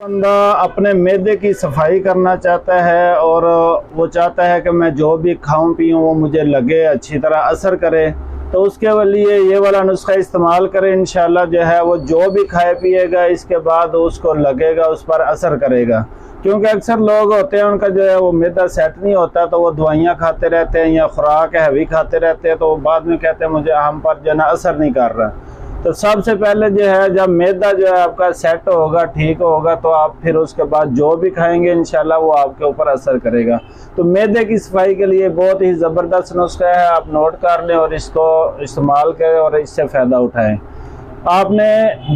बंदा अपने मैदे की सफाई करना चाहता है और वो चाहता है कि मैं जो भी खाऊं पीऊं वो मुझे लगे, अच्छी तरह असर करे, तो उसके लिए ये वाला नुस्खा इस्तेमाल करें। इंशाल्लाह जो है वो जो भी खाए पिएगा इसके बाद उसको लगेगा, उस पर असर करेगा। क्योंकि अक्सर लोग होते हैं उनका जो है वो मैदा सेट नहीं होता, तो वो दवाइयाँ खाते रहते हैं या खुराक हैवी खाते रहते हैं, तो वो बाद में कहते हैं मुझे हम पर जो है ना असर नहीं कर रहा। तो सबसे पहले जो है जब मैदा जो है आपका सेट होगा, ठीक होगा, तो आप फिर उसके बाद जो भी खाएंगे इंशाल्लाह वो आपके ऊपर असर करेगा। तो मैदे की सफाई के लिए बहुत ही ज़बरदस्त नुस्खा है, आप नोट कर लें और इसको इस्तेमाल करें और इससे फ़ायदा उठाएं। आपने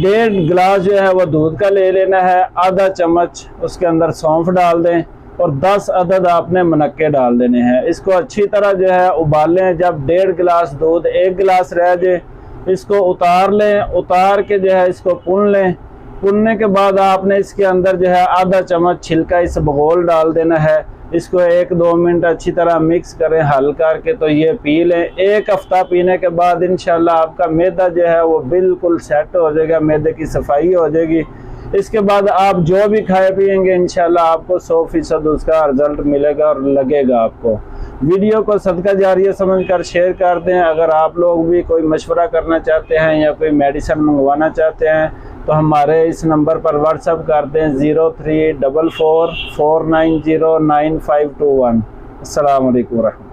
1.5 गिलास जो है वो दूध का ले लेना है, आधा चम्मच उसके अंदर सौंफ डाल दें और 10 अदद आपने मुनक्के डाल देने हैं। इसको अच्छी तरह जो है उबाल लें। जब 1.5 गिलास दूध 1 गिलास रह जाए इसको उतार लें, उतार के जो है इसको पुन लें। पुनने के बाद आपने इसके अंदर जो है आधा चम्मच छिलका इस बगोल डाल देना है। इसको 1-2 मिनट अच्छी तरह मिक्स करें हल करके, तो ये पी लें। 1 हफ्ता पीने के बाद इंशाल्लाह आपका मैदा जो है वो बिल्कुल सेट हो जाएगा, मैदे की सफाई हो जाएगी। इसके बाद आप जो भी खाए पिएंगे इंशाल्लाह आपको 100% उसका रिजल्ट मिलेगा और लगेगा आपको। वीडियो को सदका जारिया समझकर शेयर कर दें। अगर आप लोग भी कोई मशवरा करना चाहते हैं या कोई मेडिसिन मंगवाना चाहते हैं तो हमारे इस नंबर पर व्हाट्सअप कर दें 034449099521। अस्सलाम वालेकुम।